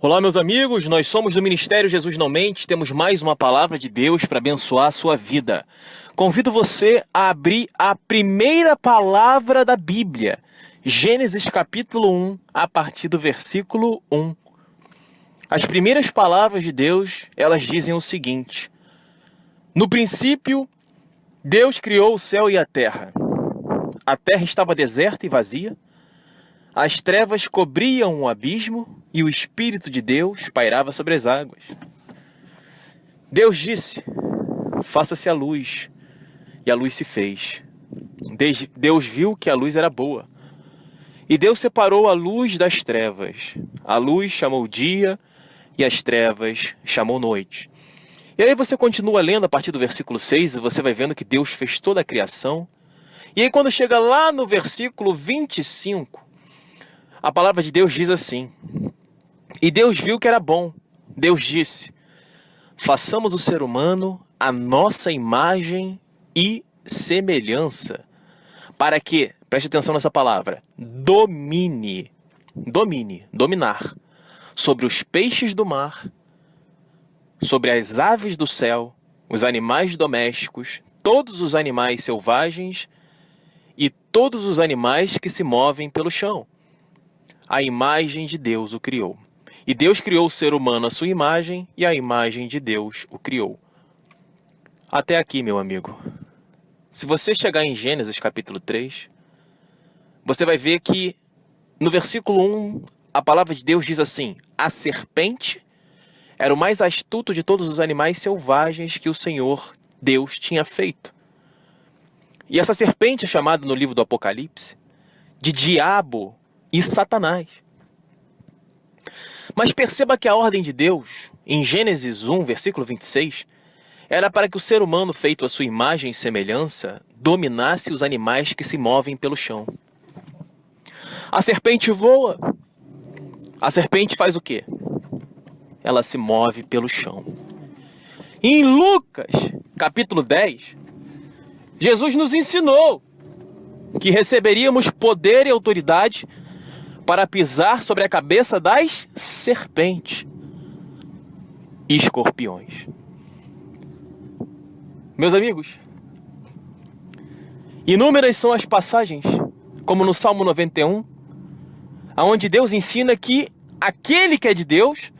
Olá, meus amigos, nós somos do Ministério Jesus Não Mente, temos mais uma palavra de Deus para abençoar a sua vida. Convido você a abrir a primeira palavra da Bíblia, Gênesis capítulo 1, a partir do versículo 1. As primeiras palavras de Deus, elas dizem o seguinte: no princípio, Deus criou o céu e a terra. A terra estava deserta e vazia. As trevas cobriam o abismo e o Espírito de Deus pairava sobre as águas. Deus disse: faça-se a luz, e a luz se fez. Deus viu que a luz era boa, e Deus separou a luz das trevas. A luz chamou dia, e as trevas chamou noite. E aí você continua lendo a partir do versículo 6, e você vai vendo que Deus fez toda a criação. E aí quando chega lá no versículo 25, a palavra de Deus diz assim: e Deus viu que era bom. Deus disse: façamos o ser humano à nossa imagem e semelhança, para que, preste atenção nessa palavra, dominar, sobre os peixes do mar, sobre as aves do céu, os animais domésticos, todos os animais selvagens e todos os animais que se movem pelo chão. A imagem de Deus o criou. E Deus criou o ser humano à sua imagem, e a imagem de Deus o criou. Até aqui, meu amigo. Se você chegar em Gênesis capítulo 3, você vai ver que no versículo 1, a palavra de Deus diz assim: a serpente era o mais astuto de todos os animais selvagens que o Senhor Deus tinha feito. E essa serpente é chamada no livro do Apocalipse de diabo e Satanás. Mas perceba que a ordem de Deus, em Gênesis 1, versículo 26, era para que o ser humano feito à sua imagem e semelhança dominasse os animais que se movem pelo chão. A serpente voa. A serpente faz o quê? Ela se move pelo chão. E em Lucas, capítulo 10, Jesus nos ensinou que receberíamos poder e autoridade para pisar sobre a cabeça das serpentes e escorpiões. Meus amigos, inúmeras são as passagens, como no Salmo 91, onde Deus ensina que aquele que é de Deus,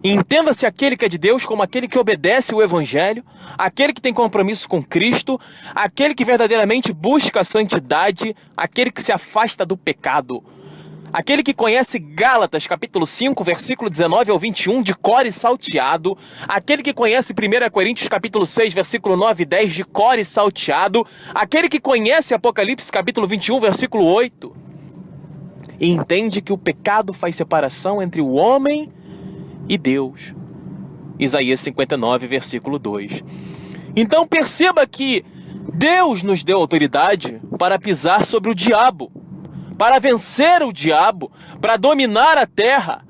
entenda-se aquele que é de Deus como aquele que obedece o Evangelho, aquele que tem compromisso com Cristo, aquele que verdadeiramente busca a santidade, aquele que se afasta do pecado. Aquele que conhece Gálatas, capítulo 5, versículo 19 ao 21, de cor e salteado. Aquele que conhece 1 Coríntios, capítulo 6, versículo 9 e 10, de cor e salteado. Aquele que conhece Apocalipse, capítulo 21, versículo 8. E entende que o pecado faz separação entre o homem e Deus. Isaías 59, versículo 2. Então perceba que Deus nos deu autoridade para pisar sobre o diabo, para vencer o diabo, para dominar a terra.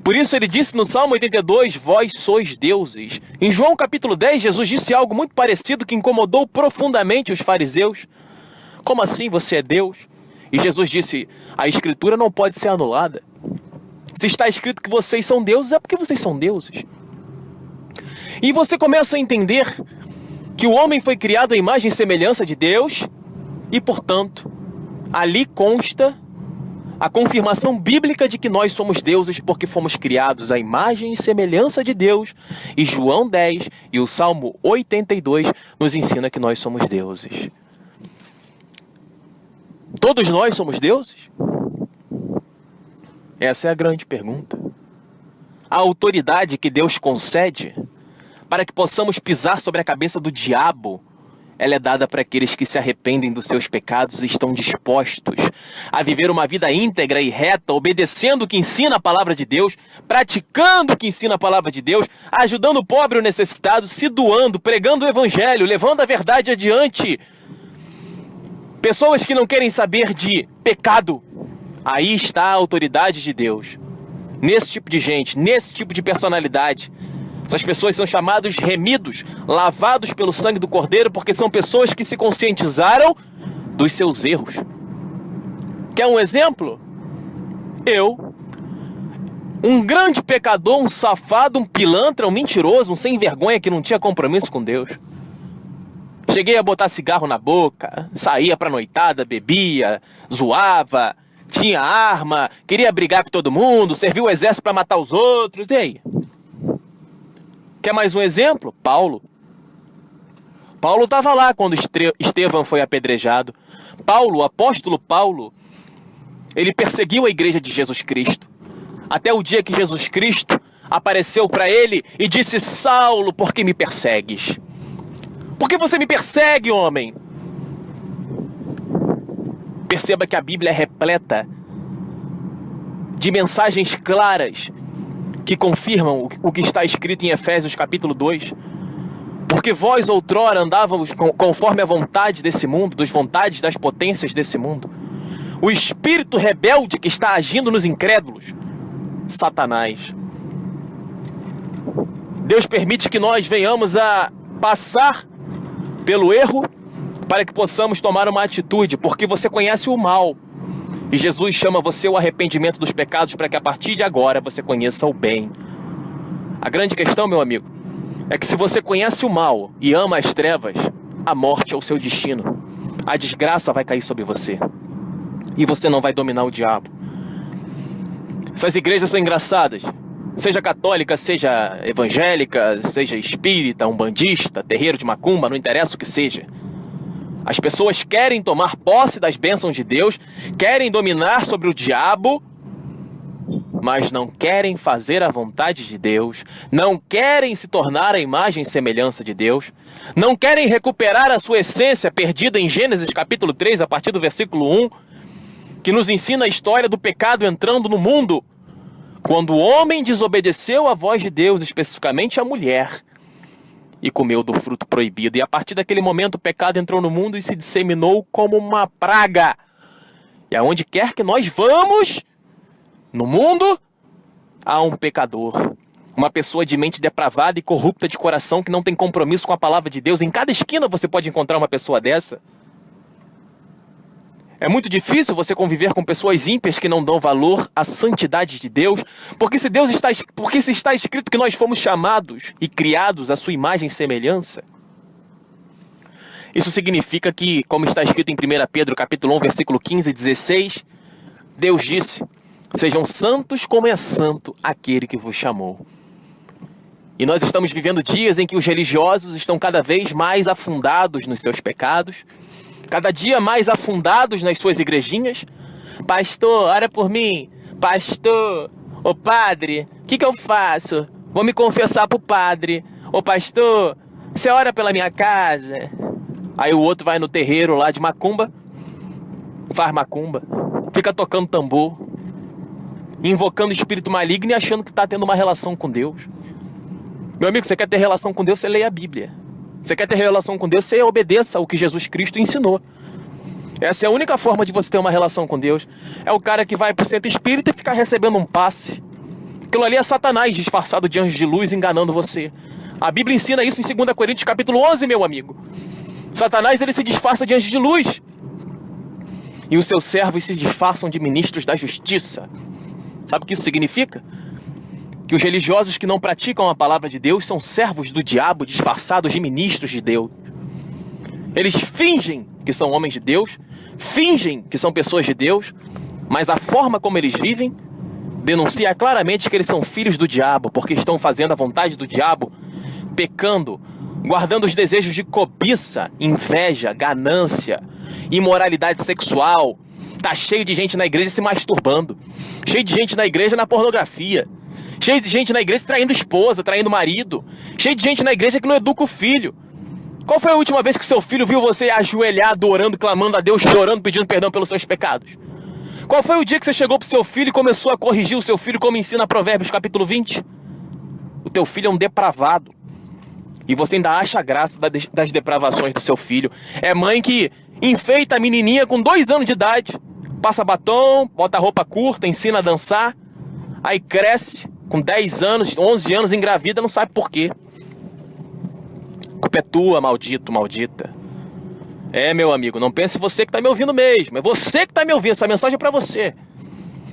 Por isso ele disse no Salmo 82, vós sois deuses. Em João capítulo 10, Jesus disse algo muito parecido que incomodou profundamente os fariseus. Como assim você é Deus? E Jesus disse, a escritura não pode ser anulada. Se está escrito que vocês são deuses, é porque vocês são deuses. E você começa a entender que o homem foi criado à imagem e semelhança de Deus e, portanto, ali consta a confirmação bíblica de que nós somos deuses porque fomos criados à imagem e semelhança de Deus. E João 10 e o Salmo 82 nos ensina que nós somos deuses. Todos nós somos deuses? Essa é a grande pergunta. A autoridade que Deus concede para que possamos pisar sobre a cabeça do diabo, ela é dada para aqueles que se arrependem dos seus pecados e estão dispostos a viver uma vida íntegra e reta, obedecendo o que ensina a palavra de Deus, praticando o que ensina a palavra de Deus, ajudando o pobre e o necessitado, se doando, pregando o evangelho, levando a verdade adiante. Pessoas que não querem saber de pecado, aí está a autoridade de Deus. Nesse tipo de gente, nesse tipo de personalidade. Essas pessoas são chamados remidos, lavados pelo sangue do Cordeiro, porque são pessoas que se conscientizaram dos seus erros. Quer um exemplo? Eu Um grande pecador, um safado, um pilantra, um mentiroso, um sem vergonha que não tinha compromisso com Deus. Cheguei a botar cigarro na boca, saía pra noitada, bebia, zoava, tinha arma, queria brigar com todo mundo, serviu o exército pra matar os outros, e aí? Quer mais um exemplo? Paulo. Paulo estava lá quando Estevão foi apedrejado. Paulo, o apóstolo Paulo, ele perseguiu a igreja de Jesus Cristo. Até o dia que Jesus Cristo apareceu para ele e disse: Saulo, por que me persegues? Por que você me persegue, homem? Perceba que a Bíblia é repleta de mensagens claras que confirmam o que está escrito em Efésios capítulo 2. Porque vós outrora andávamos conforme a vontade desse mundo, das vontades das potências desse mundo. O espírito rebelde que está agindo nos incrédulos, Satanás. Deus permite que nós venhamos a passar pelo erro para que possamos tomar uma atitude, porque você conhece o mal. E Jesus chama você ao arrependimento dos pecados para que a partir de agora você conheça o bem. A grande questão, meu amigo, é que se você conhece o mal e ama as trevas, a morte é o seu destino. A desgraça vai cair sobre você. E você não vai dominar o diabo. Essas igrejas são engraçadas. Seja católica, seja evangélica, seja espírita, umbandista, terreiro de macumba, não interessa o que seja. As pessoas querem tomar posse das bênçãos de Deus, querem dominar sobre o diabo, mas não querem fazer a vontade de Deus, não querem se tornar a imagem e semelhança de Deus, não querem recuperar a sua essência perdida em Gênesis capítulo 3, a partir do versículo 1, que nos ensina a história do pecado entrando no mundo, quando o homem desobedeceu à voz de Deus, especificamente a mulher, e comeu do fruto proibido. E a partir daquele momento o pecado entrou no mundo e se disseminou como uma praga. E aonde quer que nós vamos, no mundo, há um pecador. Uma pessoa de mente depravada e corrupta de coração que não tem compromisso com a palavra de Deus. Em cada esquina você pode encontrar uma pessoa dessa. É muito difícil você conviver com pessoas ímpias que não dão valor à santidade de Deus, porque se está escrito que nós fomos chamados e criados à sua imagem e semelhança, isso significa que, como está escrito em 1 Pedro capítulo 1, versículo 15 e 16, Deus disse: sejam santos como é santo aquele que vos chamou. E nós estamos vivendo dias em que os religiosos estão cada vez mais afundados nos seus pecados, cada dia mais afundados nas suas igrejinhas. Pastor, ora por mim. Pastor, ô padre, o que eu faço? Vou me confessar pro padre. Ô pastor, você ora pela minha casa? Aí o outro vai no terreiro lá de macumba, faz macumba, fica tocando tambor, invocando espírito maligno e achando que está tendo uma relação com Deus. Meu amigo, você quer ter relação com Deus, você leia a Bíblia. Você quer ter relação com Deus, você obedeça ao que Jesus Cristo ensinou. Essa é a única forma de você ter uma relação com Deus. É o cara que vai pro centro espírita e ficar recebendo um passe. Aquilo ali é Satanás disfarçado de anjo de luz enganando você. A Bíblia ensina isso em 2 Coríntios capítulo 11, meu amigo. Satanás, ele se disfarça de anjo de luz. E os seus servos se disfarçam de ministros da justiça. Sabe o que isso significa? Que os religiosos que não praticam a palavra de Deus são servos do diabo disfarçados de ministros de Deus. Eles fingem que são homens de Deus, fingem que são pessoas de Deus, mas a forma como eles vivem denuncia claramente que eles são filhos do diabo, porque estão fazendo a vontade do diabo, pecando, guardando os desejos de cobiça, inveja, ganância, imoralidade sexual. Tá cheio de gente na igreja se masturbando, cheio de gente na igreja na pornografia, cheio de gente na igreja traindo esposa, traindo marido, cheio de gente na igreja que não educa o filho. Qual foi a última vez que o seu filho viu você ajoelhado, orando, clamando a Deus, chorando, pedindo perdão pelos seus pecados? Qual foi o dia que você chegou pro seu filho e começou a corrigir o seu filho, como ensina Provérbios capítulo 20? O teu filho é um depravado. E você ainda acha graça das depravações do seu filho. É mãe que enfeita a menininha com 2 anos de idade, passa batom, bota roupa curta, ensina a dançar, aí cresce com 10 anos, 11 anos, engravida, não sabe por quê. A culpa é tua, maldito, maldita. É, meu amigo, não pense você que está me ouvindo mesmo. É você que está me ouvindo, essa mensagem é para você.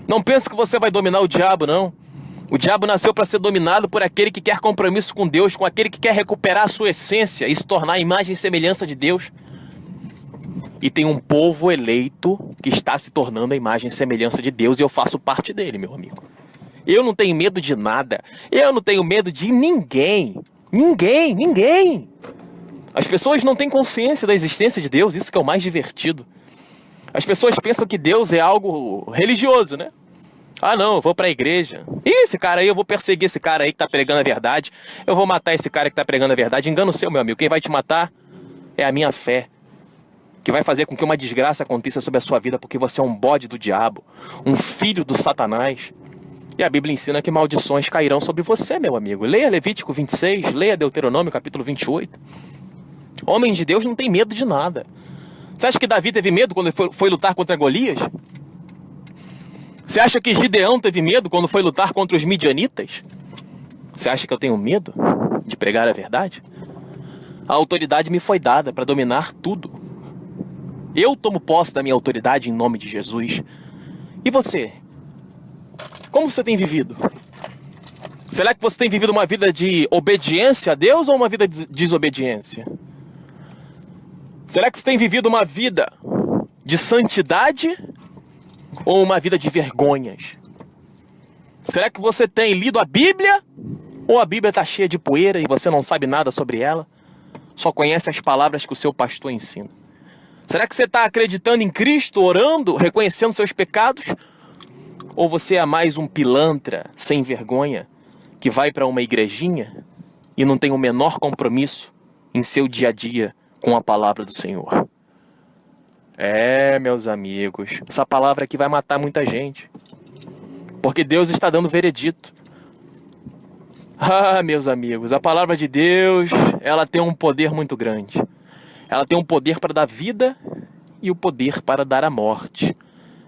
Não pense que você vai dominar o diabo, não. O diabo nasceu para ser dominado por aquele que quer compromisso com Deus, com aquele que quer recuperar a sua essência e se tornar a imagem e semelhança de Deus. E tem um povo eleito que está se tornando a imagem e semelhança de Deus, e eu faço parte dele, meu amigo. Eu não tenho medo de nada. Eu não tenho medo de ninguém. Ninguém. As pessoas não têm consciência da existência de Deus, isso que é o mais divertido. As pessoas pensam que Deus é algo religioso, né? Ah, não, eu vou pra igreja. Ih, esse cara aí, eu vou perseguir esse cara aí que tá pregando a verdade. Eu vou matar esse cara que tá pregando a verdade. Engano seu, meu amigo. Quem vai te matar é a minha fé, que vai fazer com que uma desgraça aconteça sobre a sua vida, porque você é um bode do diabo, um filho do Satanás. E a Bíblia ensina que maldições cairão sobre você, meu amigo. Leia Levítico 26, leia Deuteronômio capítulo 28. Homem de Deus não tem medo de nada. Você acha que Davi teve medo quando foi lutar contra Golias? Você acha que Gideão teve medo quando foi lutar contra os midianitas? Você acha que eu tenho medo de pregar a verdade? A autoridade me foi dada para dominar tudo. Eu tomo posse da minha autoridade em nome de Jesus. E você? Como você tem vivido? Será que você tem vivido uma vida de obediência a Deus ou uma vida de desobediência? Será que você tem vivido uma vida de santidade ou uma vida de vergonhas? Será que você tem lido a Bíblia ou a Bíblia está cheia de poeira e você não sabe nada sobre ela? Só conhece as palavras que o seu pastor ensina. Será que você está acreditando em Cristo, orando, reconhecendo seus pecados? Ou você é mais um pilantra sem vergonha que vai para uma igrejinha e não tem o menor compromisso em seu dia a dia com a palavra do Senhor? Meus amigos, essa palavra aqui vai matar muita gente, porque Deus está dando veredito. Meus amigos, a palavra de Deus, ela tem um poder muito grande. Ela tem um poder para dar vida e o poder para dar a morte.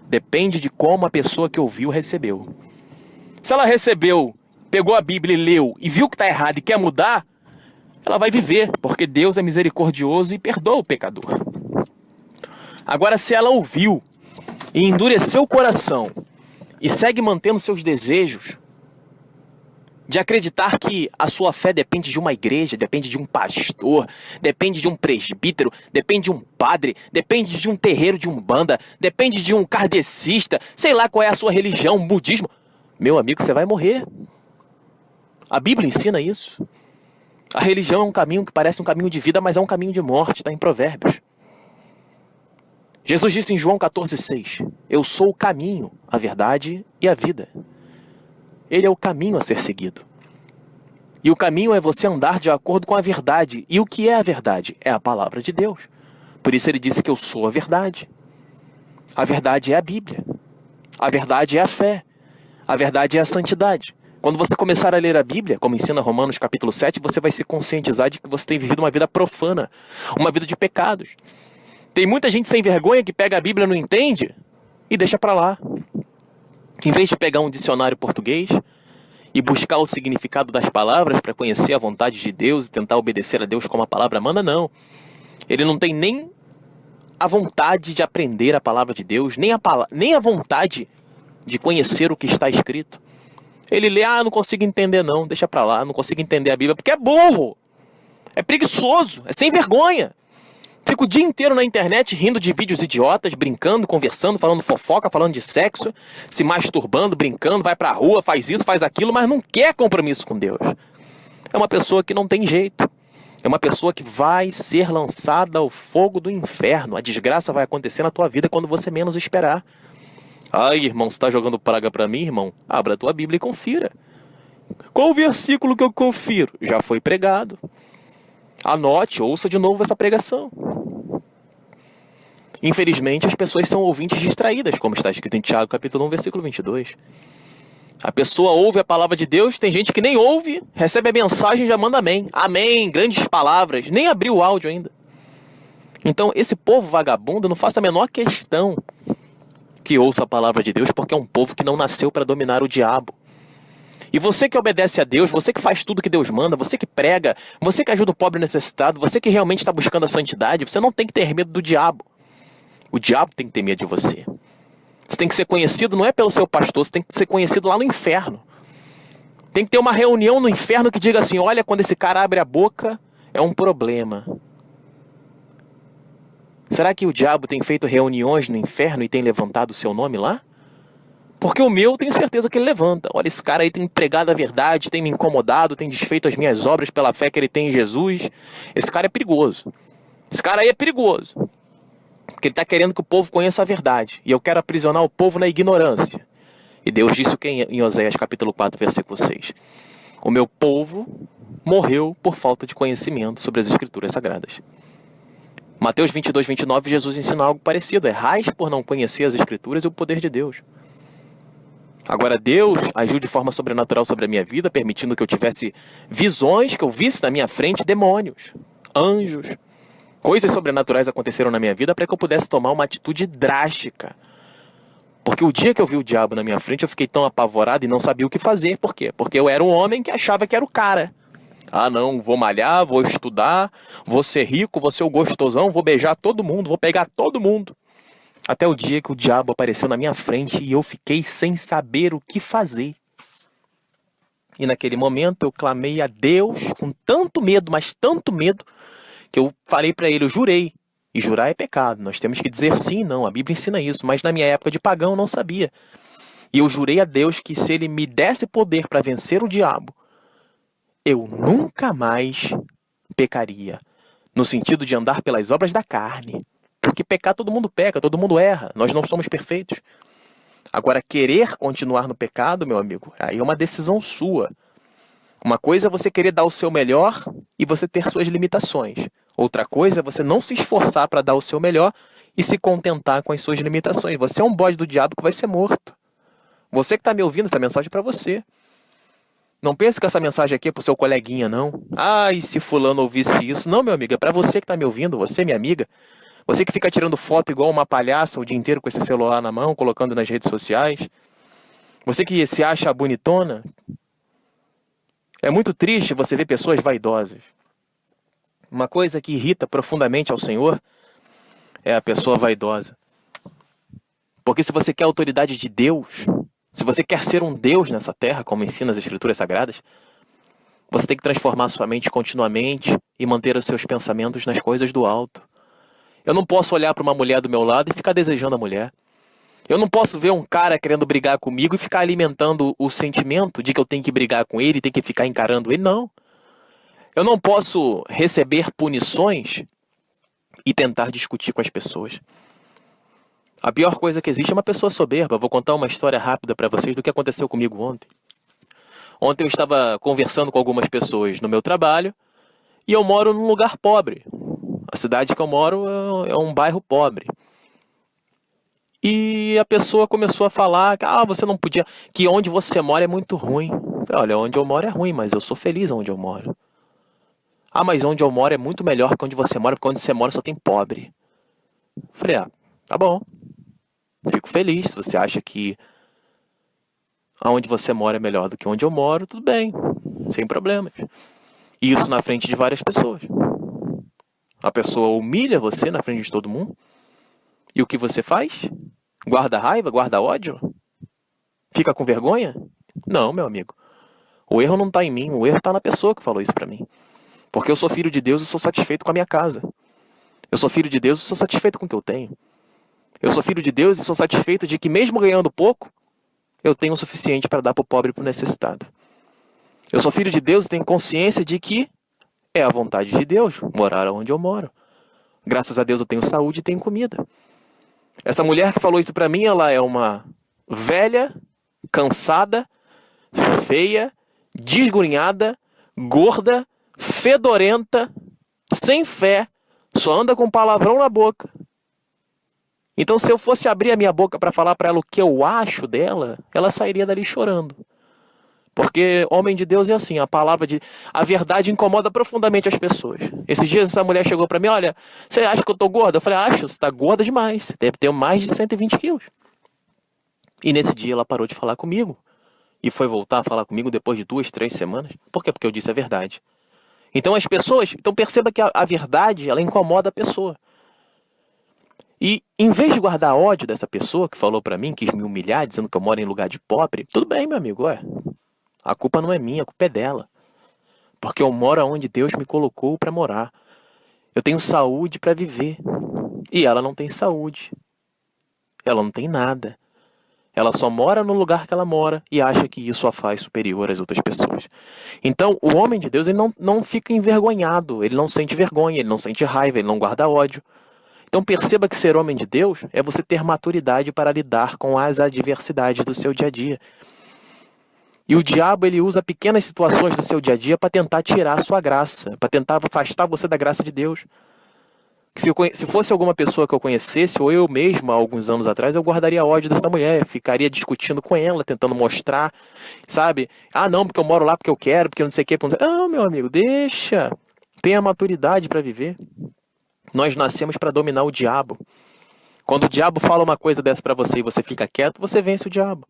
Depende de como a pessoa que ouviu recebeu. Se ela recebeu, pegou a Bíblia e leu e viu que está errado e quer mudar, ela vai viver, porque Deus é misericordioso e perdoa o pecador. Agora, se ela ouviu e endureceu o coração e segue mantendo seus desejos de acreditar que a sua fé depende de uma igreja, depende de um pastor, depende de um presbítero, depende de um padre, depende de um terreiro de umbanda, depende de um kardecista, sei lá qual é a sua religião, um budismo, meu amigo, você vai morrer. A Bíblia ensina isso. A religião é um caminho que parece um caminho de vida, mas é um caminho de morte, está em Provérbios. Jesus disse em João 14,6, eu sou o caminho, a verdade e a vida. Ele é o caminho a ser seguido. E o caminho é você andar de acordo com a verdade. E o que é a verdade? É a palavra de Deus. Por isso ele disse que eu sou a verdade. A verdade é a Bíblia. A verdade é a fé. A verdade é a santidade. Quando você começar a ler a Bíblia, como ensina Romanos capítulo 7, você vai se conscientizar de que você tem vivido uma vida profana, uma vida de pecados. Tem muita gente sem vergonha que pega a Bíblia e não entende e deixa pra lá. Em vez de pegar um dicionário português e buscar o significado das palavras para conhecer a vontade de Deus e tentar obedecer a Deus como a palavra manda, não. Ele não tem nem a vontade de aprender a palavra de Deus, nem a vontade de conhecer o que está escrito. Ele lê, não consigo entender não, deixa pra lá, não consigo entender a Bíblia, porque é burro, é preguiçoso, é sem vergonha. Fica o dia inteiro na internet rindo de vídeos idiotas, brincando, conversando, falando fofoca, falando de sexo, se masturbando, brincando, vai pra rua, faz isso, faz aquilo, mas não quer compromisso com Deus. É uma pessoa que não tem jeito. É uma pessoa que vai ser lançada ao fogo do inferno. A desgraça vai acontecer na tua vida quando você menos esperar. Ai, irmão, você está jogando praga pra mim, irmão? Abra a tua Bíblia e confira. Qual o versículo que eu confiro? Já foi pregado. Anote, ouça de novo essa pregação. Infelizmente, as pessoas são ouvintes distraídas, como está escrito em Tiago, capítulo 1, versículo 22. A pessoa ouve a palavra de Deus, tem gente que nem ouve, recebe a mensagem e já manda amém. Amém, grandes palavras, nem abriu o áudio ainda. Então, esse povo vagabundo, não faça a menor questão que ouça a palavra de Deus, porque é um povo que não nasceu para dominar o diabo. E você que obedece a Deus, você que faz tudo que Deus manda, você que prega, você que ajuda o pobre necessitado, você que realmente está buscando a santidade, você não tem que ter medo do diabo. O diabo tem que ter medo de você. Você tem que ser conhecido não é pelo seu pastor, você tem que ser conhecido lá no inferno. Tem que ter uma reunião no inferno que diga assim, olha, quando esse cara abre a boca, é um problema. Será que o diabo tem feito reuniões no inferno e tem levantado o seu nome lá? Porque o meu, tenho certeza que ele levanta. Olha, esse cara aí tem pregado a verdade, tem me incomodado, tem desfeito as minhas obras pela fé que ele tem em Jesus. Esse cara é perigoso. Esse cara aí é perigoso. Porque ele está querendo que o povo conheça a verdade. E eu quero aprisionar o povo na ignorância. E Deus disse o que em Oséias capítulo 4, versículo 6? O meu povo morreu por falta de conhecimento sobre as Escrituras Sagradas. Mateus 22, 29, Jesus ensina algo parecido. Errais por não conhecer as Escrituras e o poder de Deus. Agora Deus agiu de forma sobrenatural sobre a minha vida, permitindo que eu tivesse visões, que eu visse na minha frente demônios, anjos. Coisas sobrenaturais aconteceram na minha vida para que eu pudesse tomar uma atitude drástica. Porque o dia que eu vi o diabo na minha frente, eu fiquei tão apavorado e não sabia o que fazer. Por quê? Porque eu era um homem que achava que era o cara. Ah, não, vou malhar, vou estudar, vou ser rico, vou ser o gostosão, vou beijar todo mundo, vou pegar todo mundo. Até o dia que o diabo apareceu na minha frente e eu fiquei sem saber o que fazer. E naquele momento eu clamei a Deus com tanto medo, mas tanto medo, que eu falei para ele, eu jurei. E jurar é pecado, nós temos que dizer sim e não, a Bíblia ensina isso, mas na minha época de pagão eu não sabia. E eu jurei a Deus que se ele me desse poder para vencer o diabo, eu nunca mais pecaria, no sentido de andar pelas obras da carne. Porque pecar todo mundo peca, todo mundo erra, nós não somos perfeitos. Agora, querer continuar no pecado, meu amigo, aí é uma decisão sua. Uma coisa é você querer dar o seu melhor e você ter suas limitações. Outra coisa é você não se esforçar para dar o seu melhor e se contentar com as suas limitações. Você é um bode do diabo que vai ser morto. Você que está me ouvindo, essa mensagem é para você. Não pense que essa mensagem aqui é pro seu coleguinha, não. Ai, se fulano ouvisse isso. Não, meu amigo, é pra você que tá me ouvindo, você, minha amiga. Você que fica tirando foto igual uma palhaça o dia inteiro com esse celular na mão, colocando nas redes sociais. Você que se acha bonitona. É muito triste você ver pessoas vaidosas. Uma coisa que irrita profundamente ao Senhor é a pessoa vaidosa. Porque se você quer a autoridade de Deus, se você quer ser um Deus nessa terra, como ensina as Escrituras Sagradas, você tem que transformar sua mente continuamente e manter os seus pensamentos nas coisas do alto. Eu não posso olhar para uma mulher do meu lado e ficar desejando a mulher. Eu não posso ver um cara querendo brigar comigo e ficar alimentando o sentimento de que eu tenho que brigar com ele e tenho que ficar encarando ele. Não. Eu não posso receber punições e tentar discutir com as pessoas. A pior coisa que existe é uma pessoa soberba. Vou contar uma história rápida para vocês do que aconteceu comigo ontem. Ontem eu estava conversando com algumas pessoas no meu trabalho e eu moro num lugar pobre. A cidade que eu moro é um bairro pobre. E a pessoa começou a falar que você não podia, que onde você mora é muito ruim. Eu falei, olha, onde eu moro é ruim, mas eu sou feliz onde eu moro. Mas onde eu moro é muito melhor que onde você mora, porque onde você mora só tem pobre. Eu falei, tá bom. Fico feliz. Se você acha que aonde você mora é melhor do que onde eu moro, tudo bem, sem problemas. Isso na frente de várias pessoas. A pessoa humilha você na frente de todo mundo. E o que você faz? Guarda raiva? Guarda ódio? Fica com vergonha? Não, meu amigo. O erro não está em mim, o erro está na pessoa que falou isso para mim. Porque eu sou filho de Deus e sou satisfeito com a minha casa. Eu sou filho de Deus e sou satisfeito com o que eu tenho. Eu sou filho de Deus e sou satisfeito de que mesmo ganhando pouco, eu tenho o suficiente para dar para o pobre e para o necessitado. Eu sou filho de Deus e tenho consciência de que é a vontade de Deus morar onde eu moro. Graças a Deus eu tenho saúde e tenho comida. Essa mulher que falou isso para mim, ela é uma velha, cansada, feia, desgrunhada, gorda, fedorenta, sem fé, só anda com palavrão na boca. Então, se eu fosse abrir a minha boca para falar para ela o que eu acho dela, ela sairia dali chorando. Porque homem de Deus é assim, a verdade incomoda profundamente as pessoas. Esses dias essa mulher chegou para mim, olha, você acha que eu tô gorda? Eu falei, acho, você tá gorda demais, você deve ter mais de 120 quilos. E nesse dia ela parou de falar comigo. E foi voltar a falar comigo depois de 2, 3 semanas. Por quê? Porque eu disse a verdade. Então as pessoas, perceba que a verdade, ela incomoda a pessoa. E em vez de guardar ódio dessa pessoa que falou pra mim, quis me humilhar, dizendo que eu moro em lugar de pobre, tudo bem, meu amigo, A culpa não é minha, a culpa é dela. Porque eu moro onde Deus me colocou para morar. Eu tenho saúde para viver. E ela não tem saúde. Ela não tem nada. Ela só mora no lugar que ela mora e acha que isso a faz superior às outras pessoas. Então, o homem de Deus, ele não fica envergonhado, ele não sente vergonha, ele não sente raiva, ele não guarda ódio. Então, perceba que ser homem de Deus é você ter maturidade para lidar com as adversidades do seu dia a dia. E o diabo, ele usa pequenas situações do seu dia a dia para tentar tirar a sua graça, para tentar afastar você da graça de Deus. Se fosse alguma pessoa que eu conhecesse, ou eu mesmo, há alguns anos atrás, eu guardaria ódio dessa mulher, ficaria discutindo com ela, tentando mostrar, sabe? Ah, não, porque eu moro lá porque eu quero, porque eu não sei o que. Não, meu amigo, deixa. Tenha maturidade para viver. Nós nascemos para dominar o diabo. Quando o diabo fala uma coisa dessa para você e você fica quieto, você vence o diabo.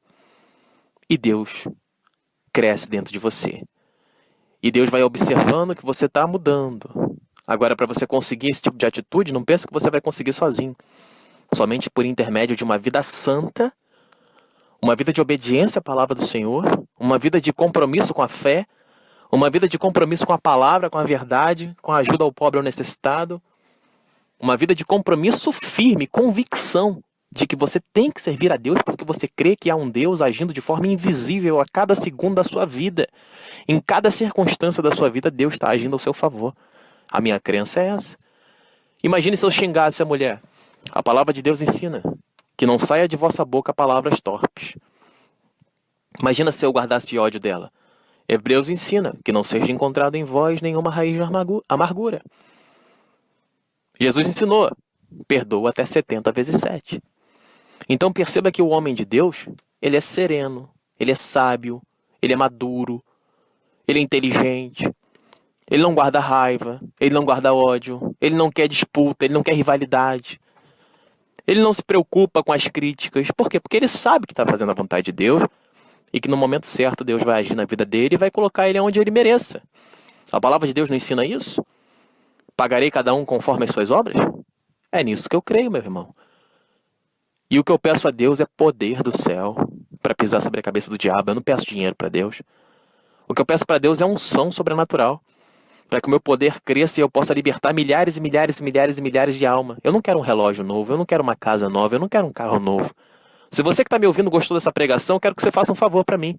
E Deus cresce dentro de você. E Deus vai observando que você está mudando. Agora, para você conseguir esse tipo de atitude, não pense que você vai conseguir sozinho. Somente por intermédio de uma vida santa, uma vida de obediência à palavra do Senhor, uma vida de compromisso com a fé, uma vida de compromisso com a palavra, com a verdade, com a ajuda ao pobre e ao necessitado, uma vida de compromisso firme, convicção de que você tem que servir a Deus porque você crê que há um Deus agindo de forma invisível a cada segundo da sua vida. Em cada circunstância da sua vida, Deus está agindo ao seu favor. A minha crença é essa. Imagine se eu xingasse a mulher. A palavra de Deus ensina que não saia de vossa boca palavras torpes. Imagina se eu guardasse ódio dela. Hebreus ensina que não seja encontrado em vós nenhuma raiz de amargura. Jesus ensinou, perdoa até 70 vezes 7. Então perceba que o homem de Deus, ele é sereno, ele é sábio, ele é maduro, ele é inteligente. Ele não guarda raiva, ele não guarda ódio, ele não quer disputa, ele não quer rivalidade. Ele não se preocupa com as críticas. Por quê? Porque ele sabe que está fazendo a vontade de Deus e que no momento certo Deus vai agir na vida dele e vai colocar ele onde ele mereça. A palavra de Deus não ensina isso? Pagarei cada um conforme as suas obras? É nisso que eu creio, meu irmão. E o que eu peço a Deus é poder do céu para pisar sobre a cabeça do diabo. Eu não peço dinheiro para Deus. O que eu peço para Deus é unção sobrenatural, para que o meu poder cresça e eu possa libertar milhares e milhares e milhares e milhares de almas. Eu não quero um relógio novo, eu não quero uma casa nova, eu não quero um carro novo. Se você que está me ouvindo gostou dessa pregação, eu quero que você faça um favor para mim.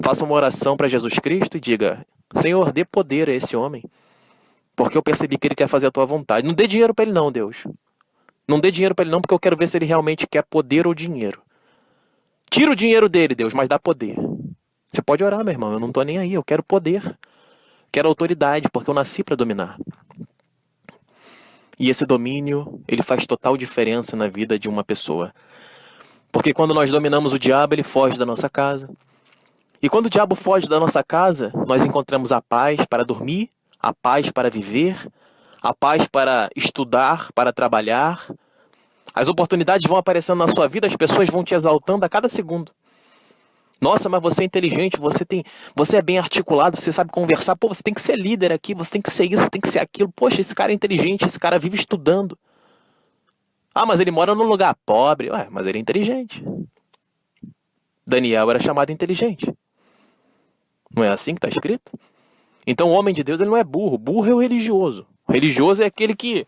Faça uma oração para Jesus Cristo e diga: Senhor, dê poder a esse homem, porque eu percebi que ele quer fazer a tua vontade. Não dê dinheiro para ele não, Deus. Não dê dinheiro para ele não, porque eu quero ver se ele realmente quer poder ou dinheiro. Tira o dinheiro dele, Deus, mas dá poder. Você pode orar, meu irmão, eu não estou nem aí, eu quero poder. Quero autoridade, porque eu nasci para dominar. E esse domínio, ele faz total diferença na vida de uma pessoa. Porque quando nós dominamos o diabo, ele foge da nossa casa. E quando o diabo foge da nossa casa, nós encontramos a paz para dormir, a paz para viver, a paz para estudar, para trabalhar. As oportunidades vão aparecendo na sua vida, as pessoas vão te exaltando a cada segundo. Nossa, mas você é inteligente, você é bem articulado, você sabe conversar. Pô, você tem que ser líder aqui, você tem que ser isso, tem que ser aquilo. Poxa, esse cara é inteligente, esse cara vive estudando. Ah, mas ele mora num lugar pobre. Ué, mas ele é inteligente. Daniel era chamado inteligente. Não é assim que está escrito? Então o homem de Deus, ele não é burro. Burro é o religioso. O religioso é aquele que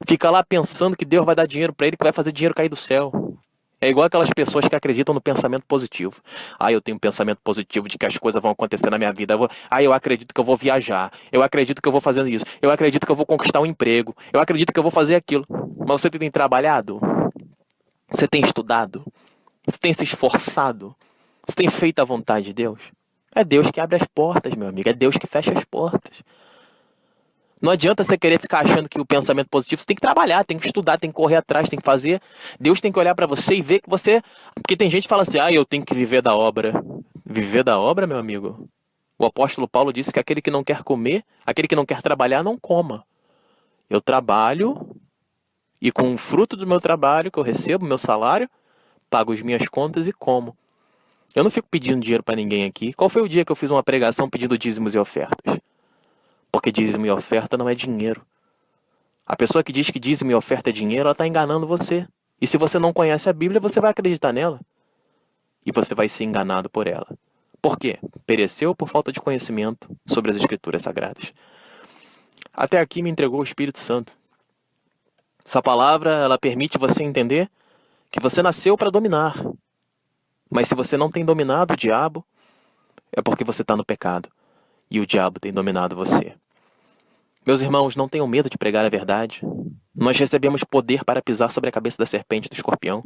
fica lá pensando que Deus vai dar dinheiro para ele, que vai fazer dinheiro cair do céu. É igual aquelas pessoas que acreditam no pensamento positivo. Ah, eu tenho um pensamento positivo de que as coisas vão acontecer na minha vida. Eu acredito que eu vou viajar. Eu acredito que eu vou fazer isso. Eu acredito que eu vou conquistar um emprego. Eu acredito que eu vou fazer aquilo. Mas você tem trabalhado? Você tem estudado? Você tem se esforçado? Você tem feito a vontade de Deus? É Deus que abre as portas, meu amigo. É Deus que fecha as portas. Não adianta você querer ficar achando que o pensamento positivo, você tem que trabalhar, tem que estudar, tem que correr atrás, tem que fazer. Deus tem que olhar para você e ver que você... Porque tem gente que fala assim, eu tenho que viver da obra. Viver da obra, meu amigo? O apóstolo Paulo disse que aquele que não quer comer, aquele que não quer trabalhar, não coma. Eu trabalho e com o fruto do meu trabalho que eu recebo, meu salário, pago as minhas contas e como. Eu não fico pedindo dinheiro para ninguém aqui. Qual foi o dia que eu fiz uma pregação pedindo dízimos e ofertas? Porque dízimo e oferta não é dinheiro. A pessoa que diz que dízimo e oferta é dinheiro, ela está enganando você. E se você não conhece a Bíblia, você vai acreditar nela. E você vai ser enganado por ela. Por quê? Pereceu por falta de conhecimento sobre as Escrituras Sagradas. Até aqui me entregou o Espírito Santo. Essa palavra, ela permite você entender que você nasceu para dominar. Mas se você não tem dominado o diabo, é porque você está no pecado. E o diabo tem dominado você. Meus irmãos, não tenham medo de pregar a verdade. Nós recebemos poder para pisar sobre a cabeça da serpente e do escorpião.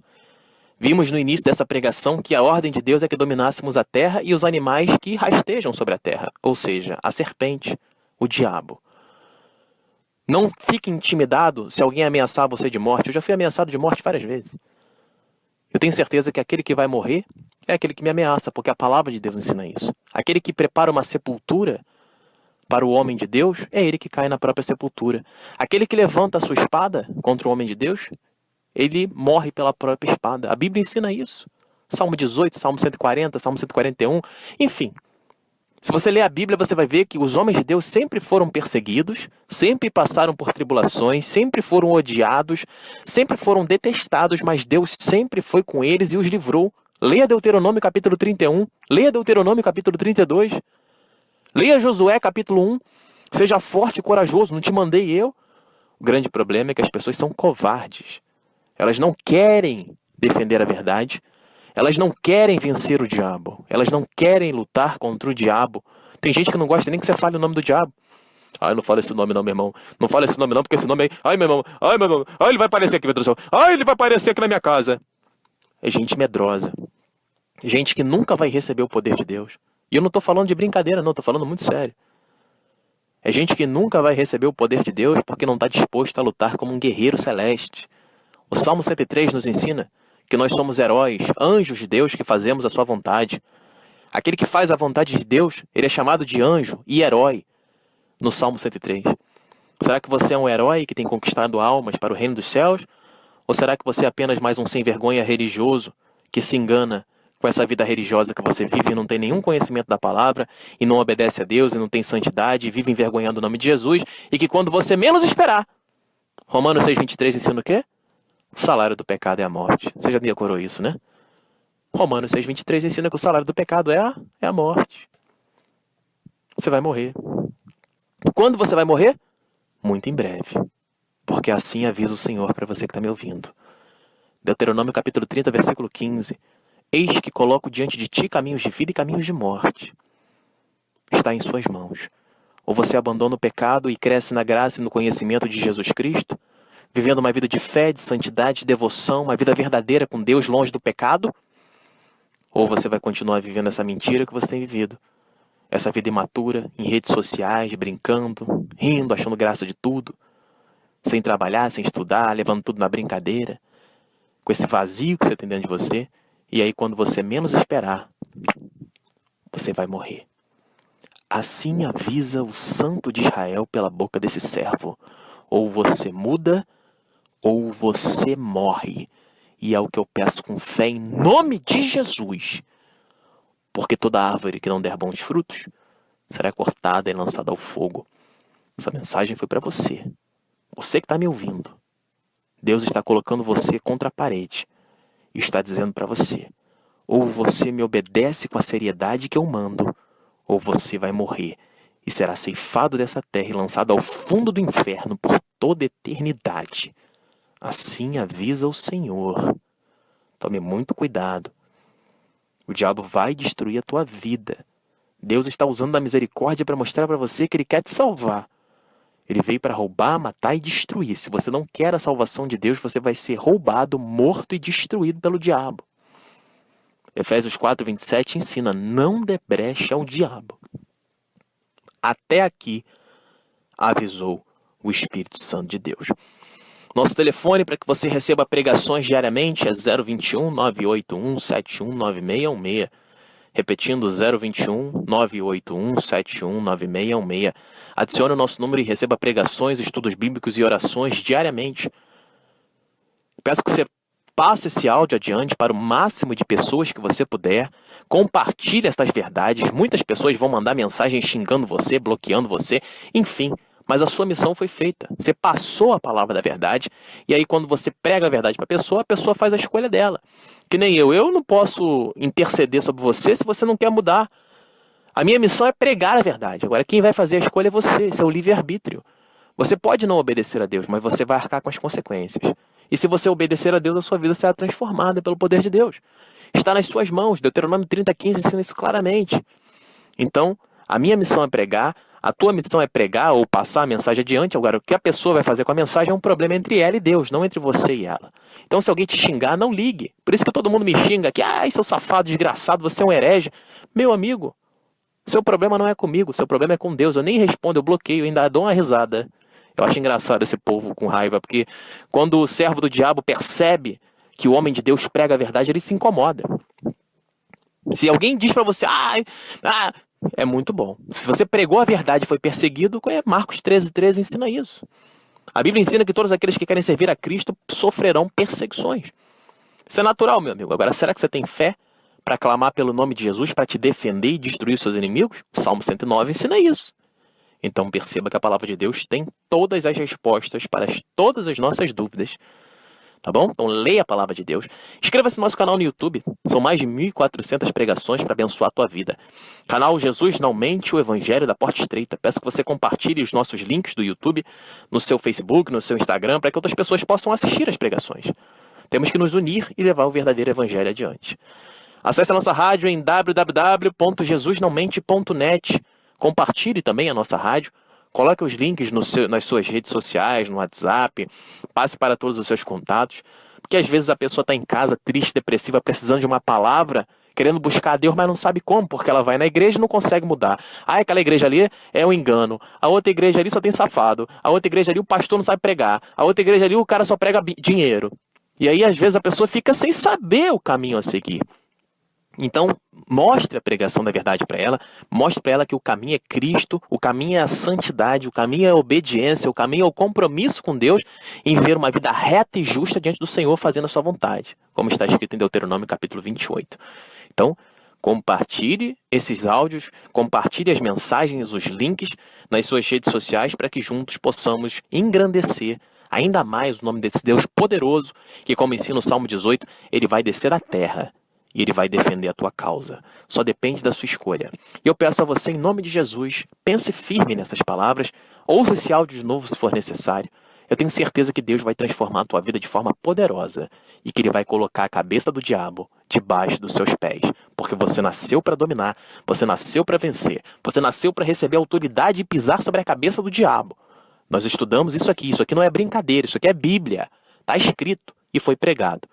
Vimos no início dessa pregação que a ordem de Deus é que dominássemos a terra e os animais que rastejam sobre a terra. Ou seja, a serpente, o diabo. Não fique intimidado se alguém ameaçar você de morte. Eu já fui ameaçado de morte várias vezes. Eu tenho certeza que aquele que vai morrer é aquele que me ameaça, porque a palavra de Deus ensina isso. Aquele que prepara uma sepultura para o homem de Deus, é ele que cai na própria sepultura. Aquele que levanta a sua espada contra o homem de Deus, ele morre pela própria espada. A Bíblia ensina isso. Salmo 18, Salmo 140, Salmo 141, enfim. Se você ler a Bíblia, você vai ver que os homens de Deus sempre foram perseguidos, sempre passaram por tribulações, sempre foram odiados, sempre foram detestados, mas Deus sempre foi com eles e os livrou. Leia Deuteronômio capítulo 31, leia Deuteronômio capítulo 32, leia Josué capítulo 1, seja forte e corajoso, não te mandei eu. O grande problema é que as pessoas são covardes. Elas não querem defender a verdade, elas não querem vencer o diabo, elas não querem lutar contra o diabo. Tem gente que não gosta nem que você fale o nome do diabo. Ah, não fala esse nome não, meu irmão. Não fala esse nome não, porque esse nome aí... Ai, meu irmão. Ai, meu irmão. Ai, ele vai aparecer aqui, meu Deus do céu. Ai, ele vai aparecer aqui na minha casa. É gente medrosa. Gente que nunca vai receber o poder de Deus. E eu não estou falando de brincadeira, não. Estou falando muito sério. É gente que nunca vai receber o poder de Deus porque não está disposto a lutar como um guerreiro celeste. O Salmo 103 nos ensina que nós somos heróis, anjos de Deus que fazemos a sua vontade. Aquele que faz a vontade de Deus, ele é chamado de anjo e herói no Salmo 103. Será que você é um herói que tem conquistado almas para o reino dos céus? Ou será que você é apenas mais um sem-vergonha religioso que se engana com essa vida religiosa que você vive e não tem nenhum conhecimento da palavra e não obedece a Deus e não tem santidade e vive envergonhando o nome de Jesus e que quando você menos esperar, Romanos 6,23 ensina o quê? O salário do pecado é a morte. Você já decorou isso, né? Romanos 6,23 ensina que o salário do pecado é a morte. Você vai morrer. Quando você vai morrer? Muito em breve. Porque assim avisa o Senhor para você que está me ouvindo. Deuteronômio capítulo 30, versículo 15. Eis que coloco diante de ti caminhos de vida e caminhos de morte. Está em suas mãos. Ou você abandona o pecado e cresce na graça e no conhecimento de Jesus Cristo, vivendo uma vida de fé, de santidade, de devoção, uma vida verdadeira com Deus longe do pecado, ou você vai continuar vivendo essa mentira que você tem vivido. Essa vida imatura, em redes sociais, brincando, rindo, achando graça de tudo, sem trabalhar, sem estudar, levando tudo na brincadeira, com esse vazio que você tem dentro de você, e aí quando você menos esperar, você vai morrer. Assim avisa o Santo de Israel pela boca desse servo. Ou você muda, ou você morre. E é o que eu peço com fé em nome de Jesus. Porque toda árvore que não der bons frutos será cortada e lançada ao fogo. Essa mensagem foi para você. Você que está me ouvindo. Deus está colocando você contra a parede. E está dizendo para você. Ou você me obedece com a seriedade que eu mando, ou você vai morrer. E será ceifado dessa terra e lançado ao fundo do inferno por toda eternidade. Assim avisa o Senhor. Tome muito cuidado. O diabo vai destruir a tua vida. Deus está usando a misericórdia para mostrar para você que Ele quer te salvar. Ele veio para roubar, matar e destruir. Se você não quer a salvação de Deus, você vai ser roubado, morto e destruído pelo diabo. Efésios 4:27 ensina, não dê brecha ao diabo. Até aqui avisou o Espírito Santo de Deus. Nosso telefone para que você receba pregações diariamente é 021 981 719616. Repetindo, 021 981 719616. Adicione o nosso número e receba pregações, estudos bíblicos e orações diariamente. Peço que você passe esse áudio adiante para o máximo de pessoas que você puder. Compartilhe essas verdades. Muitas pessoas vão mandar mensagem xingando você, bloqueando você, enfim. Mas a sua missão foi feita. Você passou a palavra da verdade. E aí quando você prega a verdade para a pessoa faz a escolha dela. Que nem eu. Eu não posso interceder sobre você se você não quer mudar. A minha missão é pregar a verdade. Agora, quem vai fazer a escolha é você, seu livre-arbítrio. Você pode não obedecer a Deus, mas você vai arcar com as consequências. E se você obedecer a Deus, a sua vida será transformada pelo poder de Deus. Está nas suas mãos. Deuteronômio 30:15 ensina isso claramente. Então, a minha missão é pregar, a tua missão é pregar ou passar a mensagem adiante. Agora, o que a pessoa vai fazer com a mensagem é um problema entre ela e Deus, não entre você e ela. Então, se alguém te xingar, não ligue. Por isso que todo mundo me xinga aqui. Ai, seu safado, desgraçado, você é um herege. Meu amigo, seu problema não é comigo, seu problema é com Deus. Eu nem respondo, eu bloqueio, ainda dou uma risada. Eu acho engraçado esse povo com raiva, porque quando o servo do diabo percebe que o homem de Deus prega a verdade, ele se incomoda. Se alguém diz pra você, é muito bom. Se você pregou a verdade e foi perseguido, Marcos 13:13 ensina isso. A Bíblia ensina que todos aqueles que querem servir a Cristo sofrerão perseguições. Isso é natural, meu amigo. Agora, será que você tem fé para clamar pelo nome de Jesus, para te defender e destruir os seus inimigos? O Salmo 109 ensina isso. Então perceba que a palavra de Deus tem todas as respostas para todas as nossas dúvidas. Tá bom? Então leia a palavra de Deus. Inscreva-se no nosso canal no YouTube. São mais de 1.400 pregações para abençoar a tua vida. Canal Jesus Não Mente, o Evangelho da Porta Estreita. Peço que você compartilhe os nossos links do YouTube no seu Facebook, no seu Instagram, para que outras pessoas possam assistir as pregações. Temos que nos unir e levar o verdadeiro Evangelho adiante. Acesse a nossa rádio em www.jesusnãomente.net. Compartilhe também a nossa rádio. Coloque os links nas suas redes sociais, no WhatsApp. Passe para todos os seus contatos. Porque às vezes a pessoa está em casa, triste, depressiva, precisando de uma palavra, querendo buscar a Deus, mas não sabe como, porque ela vai na igreja e não consegue mudar. Aquela igreja ali é um engano. A outra igreja ali só tem safado. A outra igreja ali o pastor não sabe pregar. A outra igreja ali o cara só prega dinheiro. E aí às vezes a pessoa fica sem saber o caminho a seguir. Então, mostre a pregação da verdade para ela, mostre para ela que o caminho é Cristo, o caminho é a santidade, o caminho é a obediência, o caminho é o compromisso com Deus em viver uma vida reta e justa diante do Senhor, fazendo a sua vontade, como está escrito em Deuteronômio capítulo 28. Então, compartilhe esses áudios, compartilhe as mensagens, os links nas suas redes sociais para que juntos possamos engrandecer ainda mais o nome desse Deus poderoso que, como ensina o Salmo 18, ele vai descer à terra. E ele vai defender a tua causa. Só depende da sua escolha. E eu peço a você, em nome de Jesus, pense firme nessas palavras. Ouça esse áudio de novo se for necessário. Eu tenho certeza que Deus vai transformar a tua vida de forma poderosa. E que Ele vai colocar a cabeça do diabo debaixo dos seus pés. Porque você nasceu para dominar. Você nasceu para vencer. Você nasceu para receber autoridade e pisar sobre a cabeça do diabo. Nós estudamos isso aqui. Isso aqui não é brincadeira. Isso aqui é Bíblia. Está escrito e foi pregado.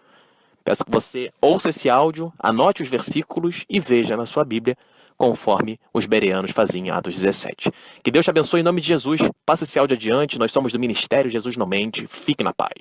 Peço que você ouça esse áudio, anote os versículos e veja na sua Bíblia, conforme os bereanos faziam em Atos 17. Que Deus te abençoe em nome de Jesus. Passe esse áudio adiante. Nós somos do Ministério Jesus Não Mente. Fique na paz.